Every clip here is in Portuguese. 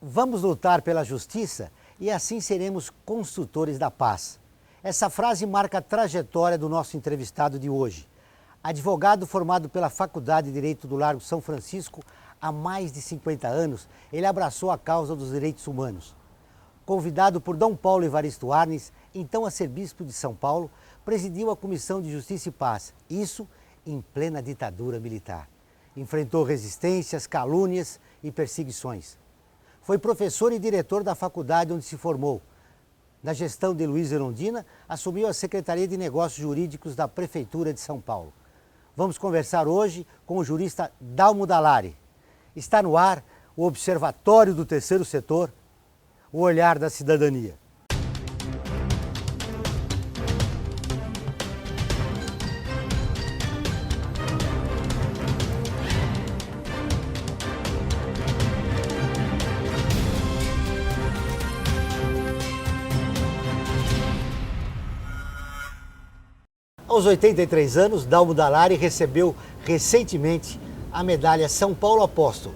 Vamos lutar pela justiça e assim seremos construtores da paz. Essa frase marca a trajetória do nosso entrevistado de hoje. Advogado formado pela Faculdade de Direito do Largo São Francisco há mais de 50 anos, ele abraçou a causa dos direitos humanos. Convidado por Dom Paulo Evaristo Arnes, então arcebispo de São Paulo, presidiu a Comissão de Justiça e Paz, isso em plena ditadura militar. Enfrentou resistências, calúnias e perseguições. Foi professor e diretor da faculdade onde se formou. Na gestão de Luiz Erundina, assumiu a Secretaria de Negócios Jurídicos da Prefeitura de São Paulo. Vamos conversar hoje com o jurista Dalmo Dallari. Está no ar o Observatório do Terceiro Setor, o olhar da cidadania. Aos 83 anos, Dalmo Dallari recebeu recentemente a medalha São Paulo Apóstolo,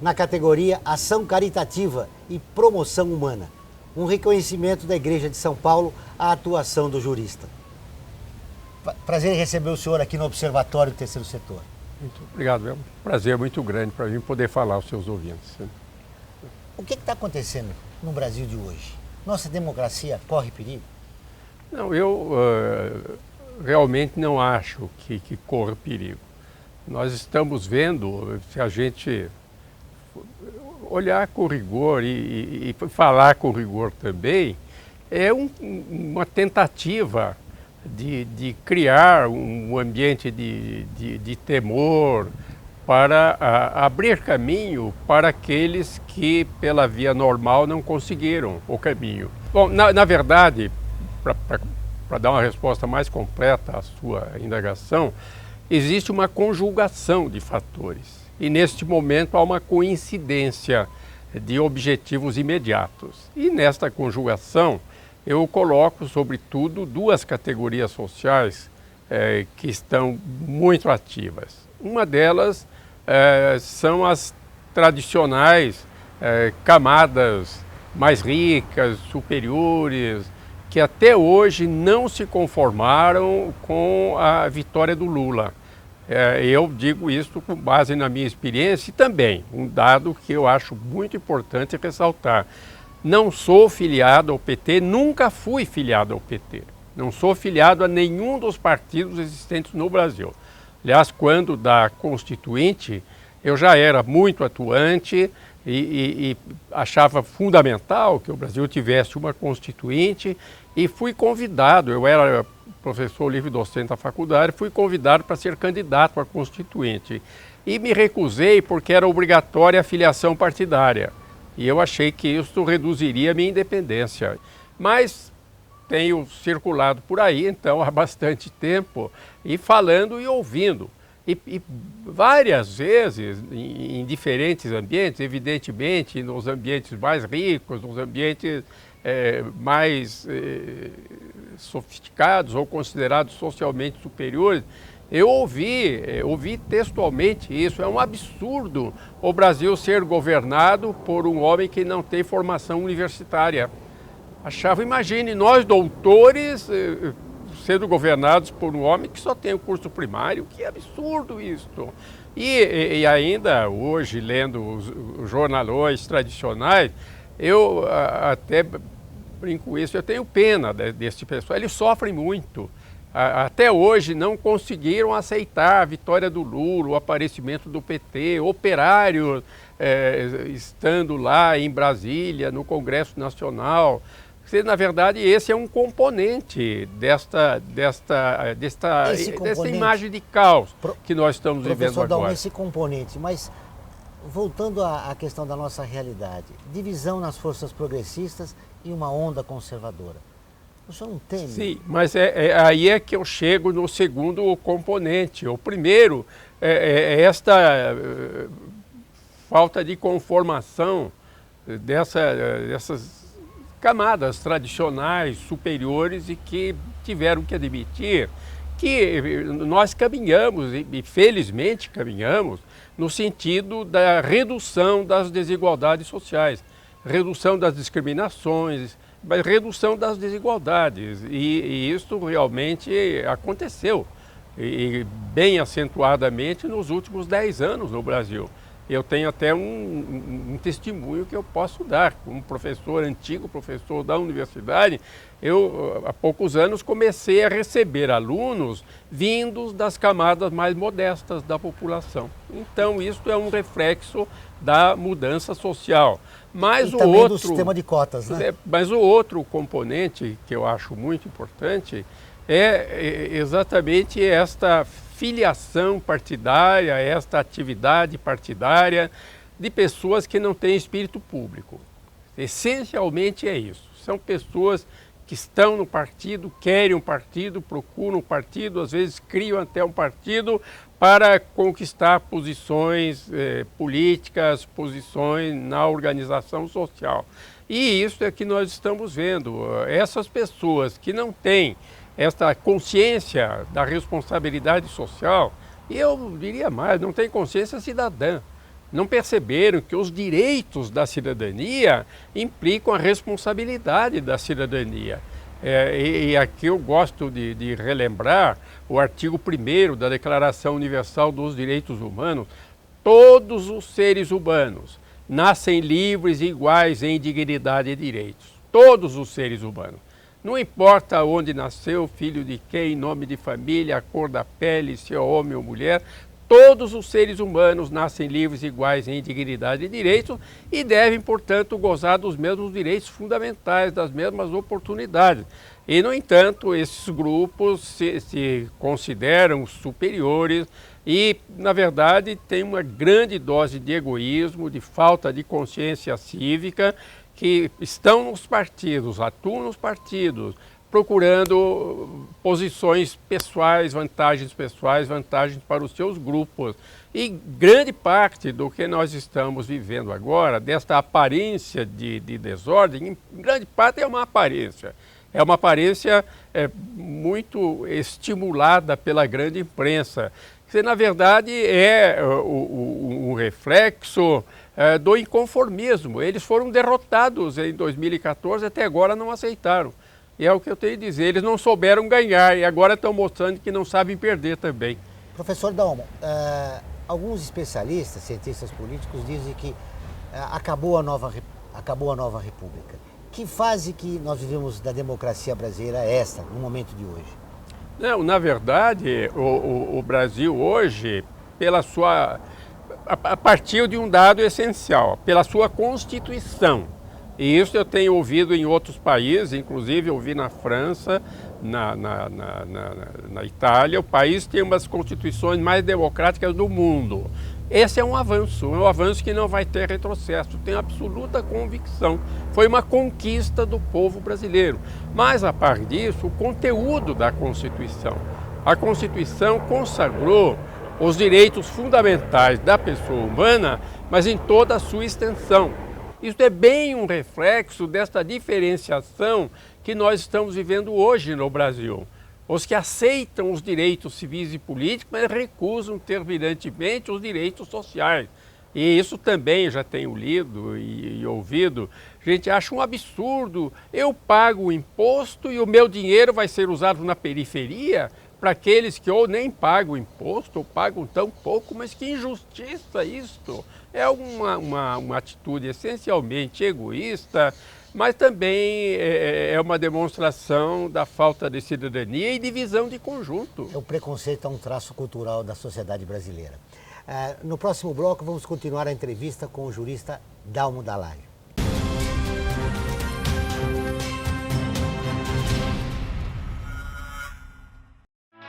na categoria Ação Caritativa e Promoção Humana, um reconhecimento da Igreja de São Paulo à atuação do jurista. Prazer em receber o senhor aqui no Observatório do Terceiro Setor. Muito obrigado, é um prazer muito grande para mim poder falar aos seus ouvintes. O que está acontecendo no Brasil de hoje? Nossa democracia corre perigo? Não, eu realmente não acho que corra perigo. Nós estamos vendo, se a gente olhar com rigor e falar com rigor também, é uma tentativa de criar um ambiente de temor para abrir caminho para aqueles que pela via normal não conseguiram o caminho. Bom, na verdade, para dar uma resposta mais completa à sua indagação, existe uma conjugação de fatores. E neste momento há uma coincidência de objetivos imediatos. E nesta conjugação eu coloco, sobretudo, duas categorias sociais que estão muito ativas. Uma delas são as tradicionais camadas mais ricas, superiores, que até hoje não se conformaram com a vitória do Lula. Eu digo isso com base na minha experiência e também um dado que eu acho muito importante ressaltar. Não sou filiado ao PT, nunca fui filiado ao PT. Não sou filiado a nenhum dos partidos existentes no Brasil. Aliás, quando da Constituinte, eu já era muito atuante e achava fundamental que o Brasil tivesse uma Constituinte e fui convidado, eu era professor livre-docente da faculdade, fui convidado para ser candidato à Constituinte. E me recusei porque era obrigatória a filiação partidária. E eu achei que isso reduziria a minha independência. Mas tenho circulado por aí, então, há bastante tempo, e falando e ouvindo. E várias vezes, em diferentes ambientes, evidentemente, nos ambientes mais ricos, nos ambientes mais sofisticados ou considerados socialmente superiores, eu ouvi textualmente isso. É um absurdo o Brasil ser governado por um homem que não tem formação universitária. Imagine, nós doutores sendo governados por um homem que só tem o curso primário, que absurdo isso. E ainda hoje, lendo os jornalões tradicionais, eu até brinco isso, eu tenho pena desse pessoal, eles sofrem muito. Até hoje não conseguiram aceitar a vitória do Lula, o aparecimento do PT, operários estando lá em Brasília, no Congresso Nacional. Na verdade, esse é um componente desta imagem de caos que nós estamos vivendo agora. Professor Dalmo, esse componente, mas voltando à questão da nossa realidade, divisão nas forças progressistas e uma onda conservadora. O senhor não teme? Sim, mas aí é que eu chego no segundo componente. O primeiro é esta falta de conformação dessas camadas tradicionais, superiores, e que tiveram que admitir que nós caminhamos, e felizmente caminhamos, no sentido da redução das desigualdades sociais. redução das discriminações, redução das desigualdades. E isso realmente aconteceu, e bem acentuadamente nos últimos 10 anos no Brasil. Eu tenho até um testemunho que eu posso dar. Como professor, antigo professor da universidade, eu, há poucos anos, comecei a receber alunos vindos das camadas mais modestas da população. Então, isso é um reflexo da mudança social. Mas e também do sistema de cotas, né? Mas o outro componente que eu acho muito importante é exatamente esta filiação partidária, esta atividade partidária de pessoas que não têm espírito público. Essencialmente é isso. São pessoas que estão no partido, querem um partido, procuram um partido, às vezes criam até um partido para conquistar posições políticas, posições na organização social. E isso é que nós estamos vendo. Essas pessoas que não têm essa consciência da responsabilidade social, e eu diria mais, não têm consciência cidadã. Não perceberam que os direitos da cidadania implicam a responsabilidade da cidadania. E aqui eu gosto de relembrar o artigo 1º da Declaração Universal dos Direitos Humanos. Todos os seres humanos nascem livres e iguais em dignidade e direitos. Todos os seres humanos. Não importa onde nasceu, filho de quem, nome de família, a cor da pele, se é homem ou mulher, todos os seres humanos nascem livres e iguais em dignidade e direitos e devem, portanto, gozar dos mesmos direitos fundamentais, das mesmas oportunidades. E, no entanto, esses grupos se consideram superiores e, na verdade, têm uma grande dose de egoísmo, de falta de consciência cívica, que estão nos partidos, atuam nos partidos, procurando posições pessoais, vantagens para os seus grupos. E grande parte do que nós estamos vivendo agora, desta aparência de desordem, em grande parte é uma aparência. É uma aparência muito estimulada pela grande imprensa, que na verdade é um reflexo do inconformismo. Eles foram derrotados em 2014, até agora não aceitaram. E é o que eu tenho a dizer, eles não souberam ganhar e agora estão mostrando que não sabem perder também. Professor Dalmo, alguns especialistas, cientistas políticos dizem que acabou a nova república. Que fase que nós vivemos da democracia brasileira é esta, no momento de hoje? Não, na verdade, o Brasil hoje, a partir de um dado essencial, pela sua Constituição. E isso eu tenho ouvido em outros países, inclusive eu vi na França, na Itália. O país tem uma das constituições mais democráticas do mundo. Esse é um avanço que não vai ter retrocesso, tenho absoluta convicção. Foi uma conquista do povo brasileiro. Mas, a par disso, o conteúdo da Constituição. A Constituição consagrou os direitos fundamentais da pessoa humana, mas em toda a sua extensão. Isso é bem um reflexo desta diferenciação que nós estamos vivendo hoje no Brasil. Os que aceitam os direitos civis e políticos, mas recusam terminantemente os direitos sociais. E isso também já tenho lido e ouvido. A gente acha um absurdo. Eu pago o imposto e o meu dinheiro vai ser usado na periferia para aqueles que ou nem pagam imposto ou pagam tão pouco, mas que injustiça isso! É uma atitude essencialmente egoísta, mas também é uma demonstração da falta de cidadania e de visão de conjunto. O preconceito é um traço cultural da sociedade brasileira. No próximo bloco vamos continuar a entrevista com o jurista Dalmo Dall'Aglio.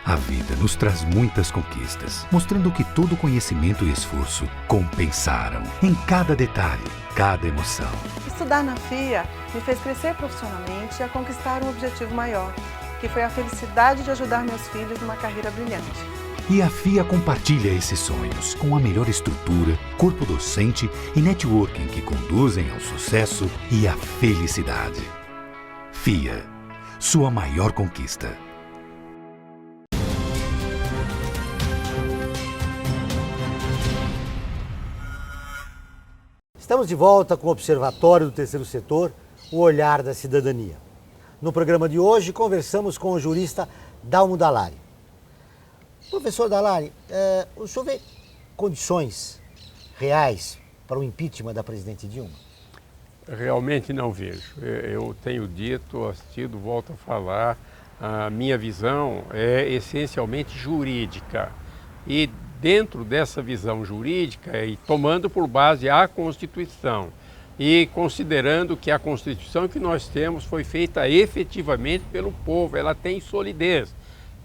A vida nos traz muitas conquistas, mostrando que todo conhecimento e esforço compensaram em cada detalhe, cada emoção. Estudar na FIA me fez crescer profissionalmente e a conquistar um objetivo maior, que foi a felicidade de ajudar meus filhos numa carreira brilhante. E a FIA compartilha esses sonhos com a melhor estrutura, corpo docente e networking que conduzem ao sucesso e à felicidade. FIA, sua maior conquista. Estamos Estamos de volta com o Observatório do Terceiro Setor, o olhar da cidadania. No programa de hoje, conversamos com o jurista Dalmo Dallari. Professor Dallari, o senhor vê condições reais para o impeachment da presidente Dilma? Realmente não vejo. Eu tenho dito, assistido, volto a falar, a minha visão é essencialmente jurídica. E dentro dessa visão jurídica, e tomando por base a Constituição, e considerando que a Constituição que nós temos foi feita efetivamente pelo povo, ela tem solidez.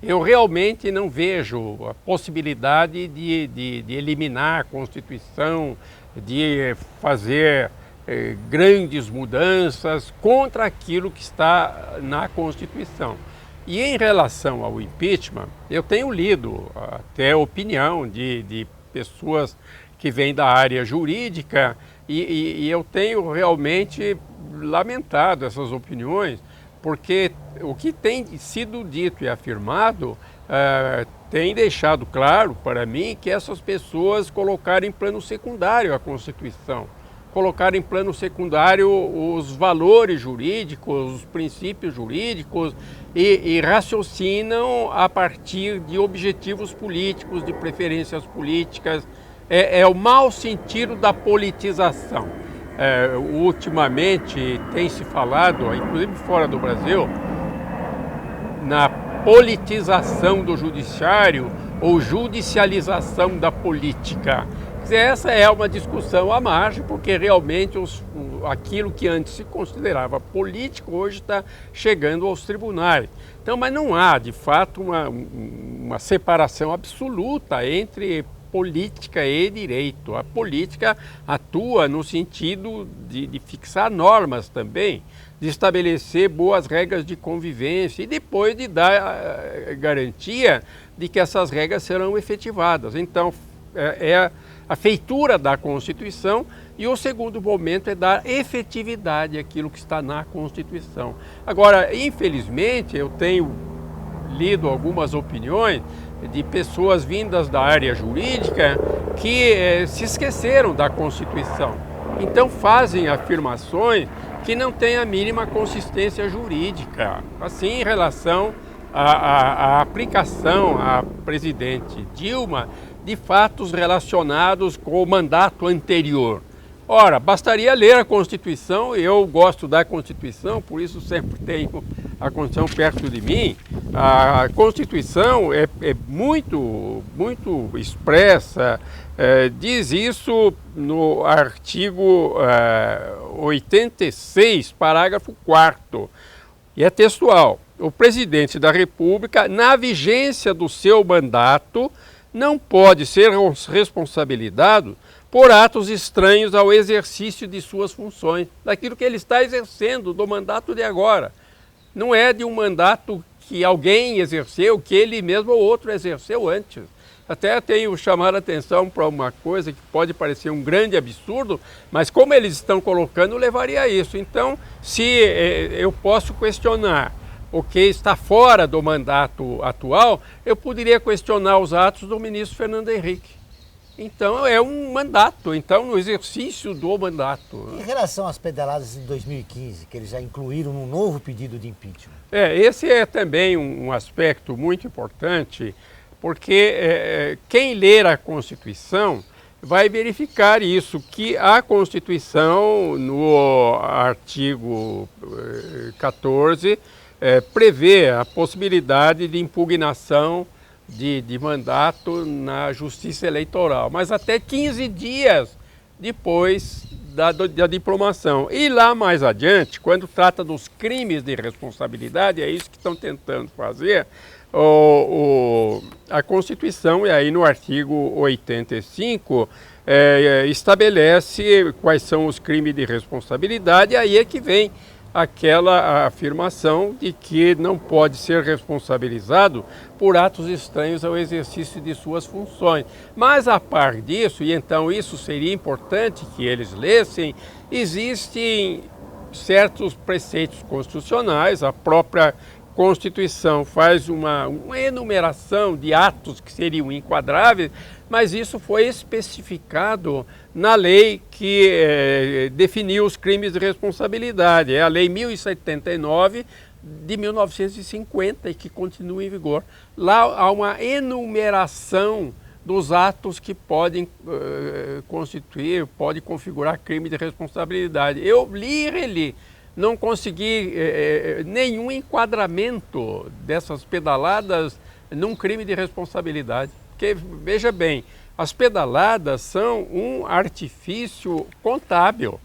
Eu realmente não vejo a possibilidade de eliminar a Constituição, de fazer grandes mudanças contra aquilo que está na Constituição. E em relação ao impeachment, eu tenho lido até opinião de pessoas que vêm da área jurídica e eu tenho realmente lamentado essas opiniões, porque o que tem sido dito e afirmado tem deixado claro para mim que essas pessoas colocaram em plano secundário a Constituição, colocaram em plano secundário os valores jurídicos, os princípios jurídicos e raciocinam a partir de objetivos políticos, de preferências políticas. É o mau sentido da politização. Ultimamente tem se falado, inclusive fora do Brasil, na politização do judiciário ou judicialização da política. Essa é uma discussão à margem, porque realmente aquilo que antes se considerava político hoje está chegando aos tribunais. Então, mas não há, de fato, uma separação absoluta entre política e direito. A política atua no sentido de fixar normas também, de estabelecer boas regras de convivência e depois de dar garantia de que essas regras serão efetivadas. Então, é a feitura da Constituição e o segundo momento é dar efetividade àquilo que está na Constituição. Agora, infelizmente, eu tenho lido algumas opiniões de pessoas vindas da área jurídica que se esqueceram da Constituição. Então fazem afirmações que não têm a mínima consistência jurídica. Assim, em relação à aplicação à presidente Dilma de fatos relacionados com o mandato anterior. Ora, bastaria ler a Constituição, eu gosto da Constituição, por isso sempre tenho a Constituição perto de mim. A Constituição é muito expressa, diz isso no artigo 86, parágrafo 4º, e é textual. O presidente da República, na vigência do seu mandato, não pode ser responsabilizado por atos estranhos ao exercício de suas funções, daquilo que ele está exercendo, do mandato de agora. Não é de um mandato que alguém exerceu, que ele mesmo ou outro exerceu antes. Até tenho chamado a atenção para uma coisa que pode parecer um grande absurdo, mas como eles estão colocando, levaria a isso. Então, se eu posso questionar o que está fora do mandato atual, eu poderia questionar os atos do ministro Fernando Henrique. Então é um mandato, então no exercício do mandato. Em relação às pedaladas de 2015, que eles já incluíram num novo pedido de impeachment? Esse é também um aspecto muito importante, porque quem ler a Constituição vai verificar isso, que a Constituição, no artigo 14, prevê a possibilidade de impugnação de mandato na Justiça Eleitoral, mas até 15 dias depois da diplomação. E lá mais adiante, quando trata dos crimes de responsabilidade, é isso que estão tentando fazer, a Constituição, e aí no artigo 85, estabelece quais são os crimes de responsabilidade, e aí é que vem aquela afirmação de que não pode ser responsabilizado por atos estranhos ao exercício de suas funções. Mas a par disso, e então isso seria importante que eles lessem, existem certos preceitos constitucionais, a própria Constituição faz uma enumeração de atos que seriam enquadráveis, mas isso foi especificado na lei que definiu os crimes de responsabilidade, é a Lei 1079 de 1950 e que continua em vigor. Lá há uma enumeração dos atos que podem constituir, pode configurar crime de responsabilidade. Eu li e reli, não consegui nenhum enquadramento dessas pedaladas num crime de responsabilidade. Porque, veja bem, as pedaladas são um artifício contábil,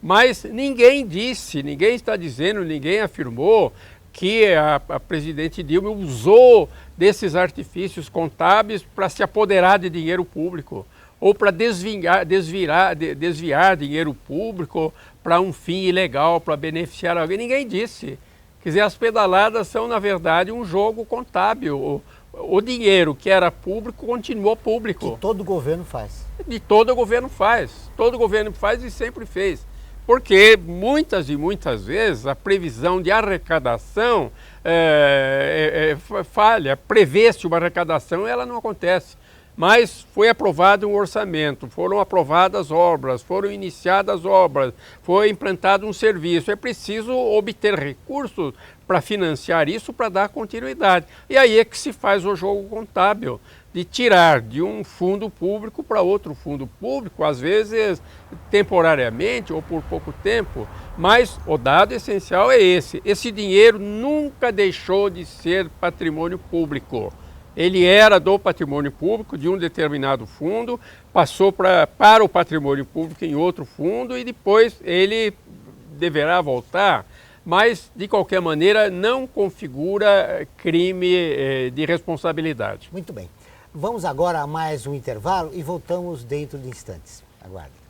mas ninguém disse, ninguém está dizendo, ninguém afirmou que a presidente Dilma usou desses artifícios contábeis para se apoderar de dinheiro público ou para desviar dinheiro público para um fim ilegal, para beneficiar alguém. Ninguém disse. Quer dizer, as pedaladas são, na verdade, um jogo contábil. O dinheiro que era público continuou público. Que todo governo faz. E todo governo faz. Todo governo faz e sempre fez. Porque muitas e muitas vezes a previsão de arrecadação falha, prevê-se uma arrecadação e ela não acontece. Mas foi aprovado um orçamento, foram aprovadas obras, foram iniciadas obras, foi implantado um serviço. É preciso obter recursos para financiar isso, para dar continuidade. E aí é que se faz o jogo contábil, de tirar de um fundo público para outro fundo público, às vezes temporariamente ou por pouco tempo. Mas o dado essencial é esse: esse dinheiro nunca deixou de ser patrimônio público. Ele era do patrimônio público de um determinado fundo, passou para o patrimônio público em outro fundo e depois ele deverá voltar. Mas, de qualquer maneira, não configura crime de responsabilidade. Muito bem. Vamos agora a mais um intervalo e voltamos dentro de instantes. Aguardem.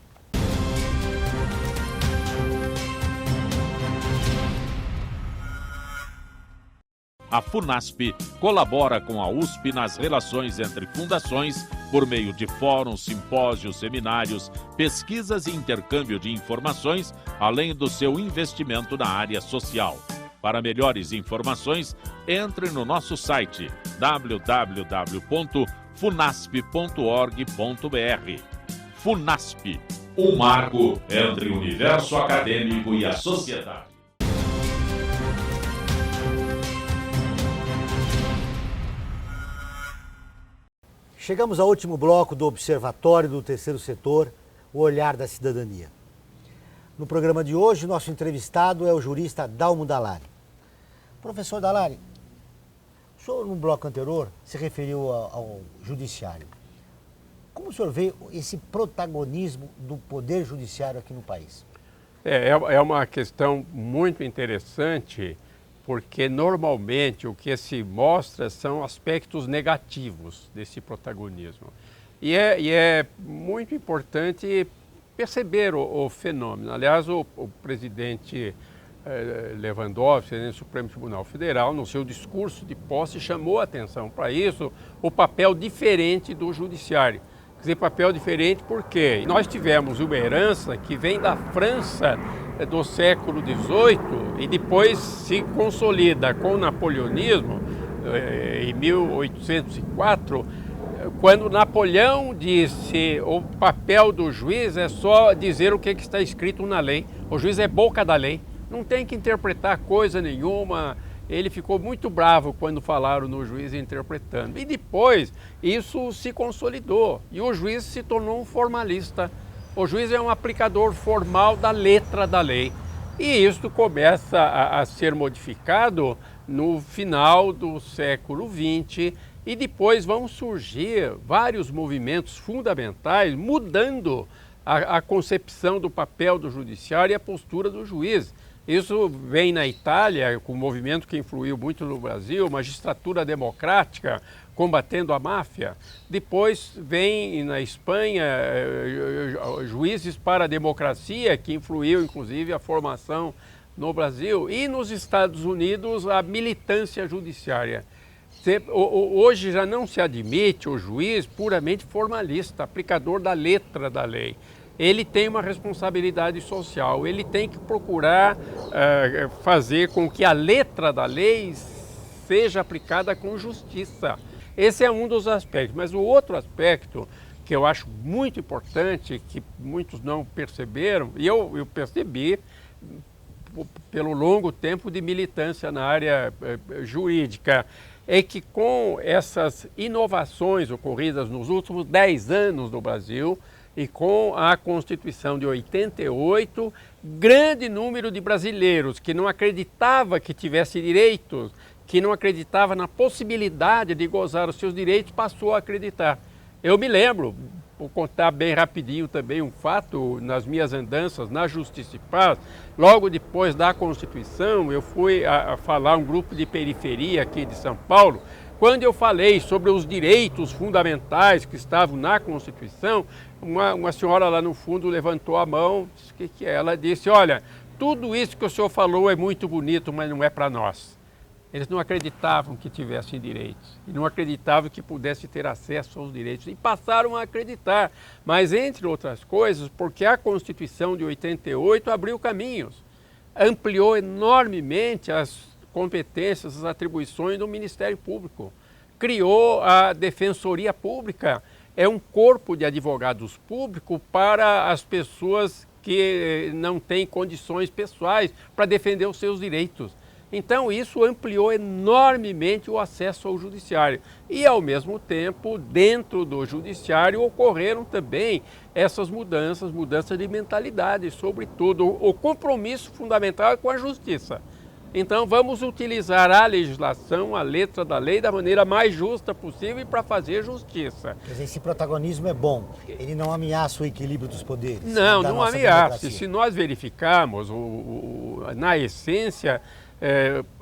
A FUNASP colabora com a USP nas relações entre fundações por meio de fóruns, simpósios, seminários, pesquisas e intercâmbio de informações, além do seu investimento na área social. Para melhores informações, entre no nosso site www.funasp.org.br. FUNASP, um marco entre o universo acadêmico e a sociedade. Chegamos ao último bloco do Observatório do Terceiro Setor, o Olhar da Cidadania. No programa de hoje, nosso entrevistado é o jurista Dalmo Dallari. Professor Dallari, o senhor no bloco anterior se referiu ao judiciário. Como o senhor vê esse protagonismo do poder judiciário aqui no país? É uma questão muito interessante, porque normalmente o que se mostra são aspectos negativos desse protagonismo. E é muito importante perceber o fenômeno. Aliás, o presidente Lewandowski, presidente do Supremo Tribunal Federal, no seu discurso de posse, chamou a atenção para isso, o papel diferente do judiciário. Quer dizer, papel diferente porque nós tivemos uma herança que vem da França do século XVIII e depois se consolida com o napoleonismo em 1804, quando Napoleão disse o papel do juiz é só dizer o que está escrito na lei. O juiz é boca da lei, não tem que interpretar coisa nenhuma. Ele ficou muito bravo quando falaram no juiz interpretando. E depois isso se consolidou e o juiz se tornou um formalista. O juiz é um aplicador formal da letra da lei. E isso começa a ser modificado no final do século XX e depois vão surgir vários movimentos fundamentais mudando a concepção do papel do judiciário e a postura do juiz. Isso vem na Itália, com um movimento que influiu muito no Brasil, magistratura democrática, combatendo a máfia. Depois vem na Espanha juízes para a democracia, que influiu inclusive a formação no Brasil. E nos Estados Unidos a militância judiciária. Hoje já não se admite o juiz puramente formalista, aplicador da letra da lei. Ele tem uma responsabilidade social, ele tem que procurar fazer com que a letra da lei seja aplicada com justiça. Esse é um dos aspectos, mas o outro aspecto que eu acho muito importante, que muitos não perceberam, e eu percebi pelo longo tempo de militância na área jurídica, é que com essas inovações ocorridas nos últimos 10 anos no Brasil e com a Constituição de 88, grande número de brasileiros que não acreditava que tivesse direitos, que não acreditava na possibilidade de gozar os seus direitos, passou a acreditar. Eu me lembro, vou contar bem rapidinho também um fato, nas minhas andanças na Justiça e Paz, logo depois da Constituição, eu fui a falar a um grupo de periferia aqui de São Paulo. Quando eu falei sobre os direitos fundamentais que estavam na Constituição, uma senhora lá no fundo levantou a mão, disse, o que é? Ela disse, olha, tudo isso que o senhor falou é muito bonito, mas não é para nós. Eles não acreditavam que tivessem direitos, e não acreditavam que pudessem ter acesso aos direitos, e passaram a acreditar. Mas, entre outras coisas, porque a Constituição de 88 abriu caminhos, ampliou enormemente as competências, as atribuições do Ministério Público, criou a Defensoria Pública, é um corpo de advogados públicos para as pessoas que não têm condições pessoais para defender os seus direitos. Então, isso ampliou enormemente o acesso ao judiciário. E, ao mesmo tempo, dentro do judiciário, ocorreram também essas mudanças de mentalidade, sobretudo o compromisso fundamental é com a justiça. Então, vamos utilizar a legislação, a letra da lei, da maneira mais justa possível para fazer justiça. Quer dizer, esse protagonismo é bom, ele não ameaça o equilíbrio dos poderes. Não, não ameaça. Se nós verificarmos, na essência,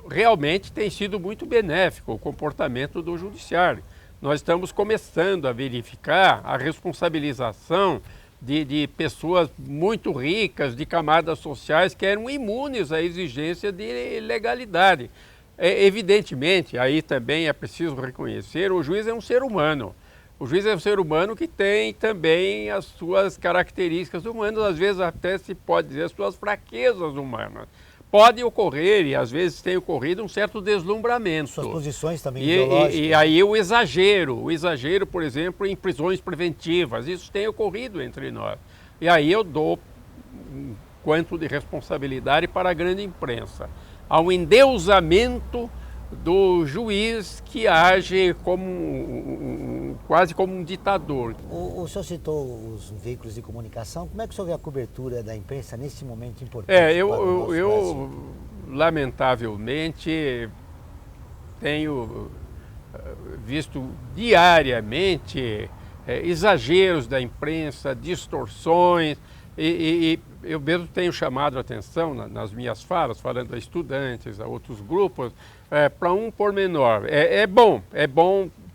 realmente tem sido muito benéfico o comportamento do judiciário. Nós estamos começando a verificar a responsabilização de pessoas muito ricas, de camadas sociais que eram imunes à exigência de legalidade. Evidentemente, aí também é preciso reconhecer, o juiz é um ser humano. O juiz é um ser humano que tem também as suas características humanas, às vezes até se pode dizer as suas fraquezas humanas. Pode ocorrer, e às vezes tem ocorrido, um certo deslumbramento. Suas posições também ideológicas. E aí o exagero, por exemplo, em prisões preventivas, isso tem ocorrido entre nós. E aí eu dou um quanto de responsabilidade para a grande imprensa. Há um endeusamento do juiz que age como quase como um ditador. O senhor citou os veículos de comunicação. Como é que o senhor vê a cobertura da imprensa nesse momento importante? Eu lamentavelmente tenho visto diariamente exageros da imprensa, distorções, e eu mesmo tenho chamado a atenção nas minhas falas, falando a estudantes, a outros grupos, para um pormenor. É bom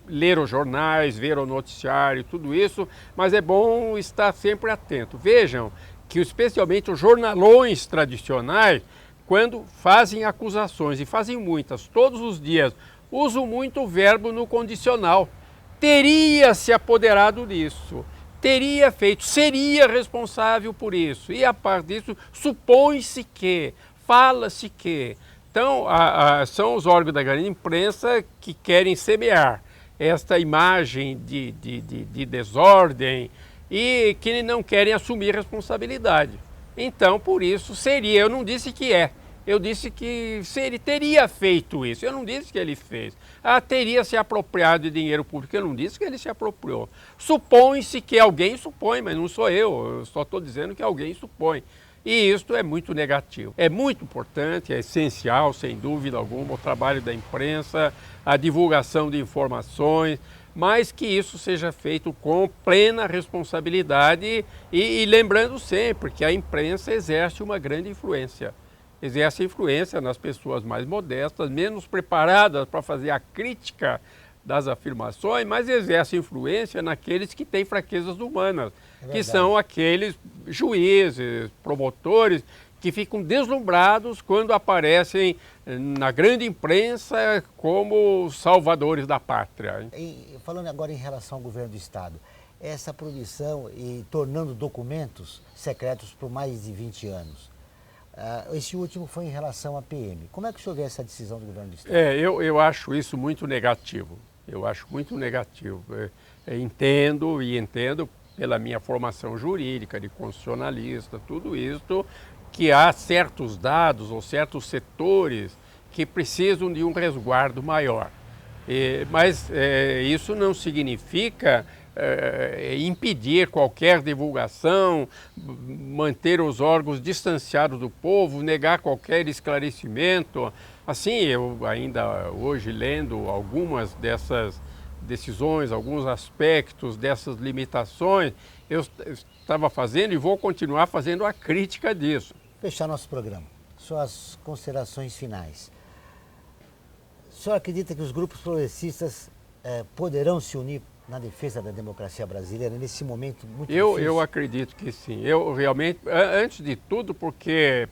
ler os jornais, ver o noticiário, tudo isso, mas é bom estar sempre atento. Vejam que especialmente os jornalões tradicionais, quando fazem acusações, e fazem muitas, todos os dias, usam muito o verbo no condicional. Teria se apoderado disso, teria feito, seria responsável por isso. E a parte disso, supõe-se que, fala-se que. Então, são os órgãos da grande imprensa que querem semear esta imagem de desordem e que não querem assumir responsabilidade. Então, por isso, seria, eu não disse que é, eu disse que teria feito isso, eu não disse que ele fez. Teria se apropriado de dinheiro público, eu não disse que ele se apropriou. Supõe-se que alguém supõe, mas não sou eu só estou dizendo que alguém supõe. E isto é muito negativo. É muito importante, é essencial, sem dúvida alguma, o trabalho da imprensa, a divulgação de informações, mas que isso seja feito com plena responsabilidade e lembrando sempre que a imprensa exerce uma grande influência. Exerce influência nas pessoas mais modestas, menos preparadas para fazer a crítica das afirmações, mas exerce influência naqueles que têm fraquezas humanas, que são aqueles juízes, promotores, que ficam deslumbrados quando aparecem na grande imprensa como salvadores da pátria. E falando agora em relação ao governo do Estado, essa produção e tornando documentos secretos por mais de 20 anos, esse último foi em relação à PM. Como é que o senhor vê essa decisão do governo do Estado? Eu acho isso muito negativo. Eu acho muito negativo. Entendo pela minha formação jurídica, de constitucionalista, tudo isso, que há certos dados ou certos setores que precisam de um resguardo maior. Mas isso não significa impedir qualquer divulgação, manter os órgãos distanciados do povo, negar qualquer esclarecimento. Assim, eu ainda hoje lendo algumas dessas decisões, alguns aspectos dessas limitações, eu estava fazendo e vou continuar fazendo a crítica disso. Fechar nosso programa. Suas considerações finais. O senhor acredita que os grupos progressistas poderão se unir na defesa da democracia brasileira nesse momento muito difícil? Eu acredito que sim. Eu realmente, antes de tudo, porque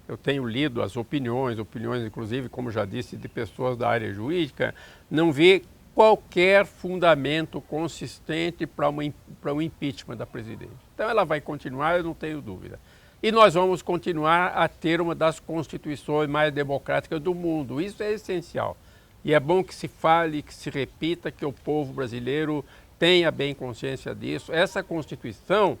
eu tenho lido as opiniões inclusive, como já disse, de pessoas da área jurídica, não vi qualquer fundamento consistente para o impeachment da presidente. Então ela vai continuar, eu não tenho dúvida. E nós vamos continuar a ter uma das constituições mais democráticas do mundo. Isso é essencial. E é bom que se fale, que se repita, que o povo brasileiro tenha bem consciência disso. Essa Constituição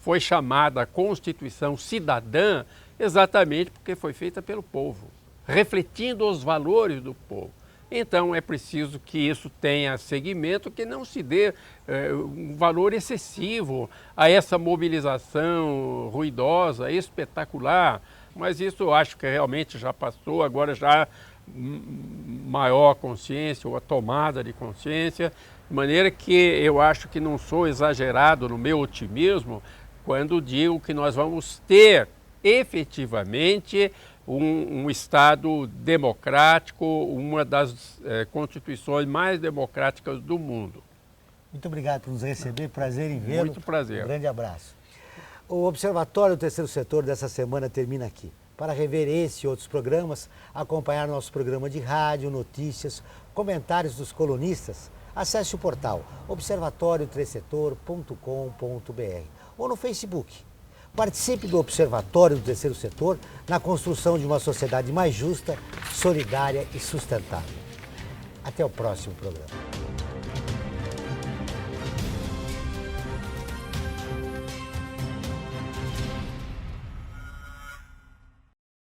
foi chamada Constituição Cidadã exatamente porque foi feita pelo povo, refletindo os valores do povo. Então é preciso que isso tenha seguimento, que não se dê um valor excessivo a essa mobilização ruidosa, espetacular, mas isso eu acho que realmente já passou, agora já maior consciência ou a tomada de consciência, de maneira que eu acho que não sou exagerado no meu otimismo quando digo que nós vamos ter efetivamente um Estado democrático, uma das constituições mais democráticas do mundo. Muito obrigado por nos receber, prazer em vê-lo. Muito prazer. Um grande abraço. O Observatório do Terceiro Setor dessa semana termina aqui. Para rever esse e outros programas, acompanhar nosso programa de rádio, notícias, comentários dos colunistas, acesse o portal observatorioterceirsetor.com.br ou no Facebook. Participe do Observatório do Terceiro Setor na construção de uma sociedade mais justa, solidária e sustentável. Até o próximo programa.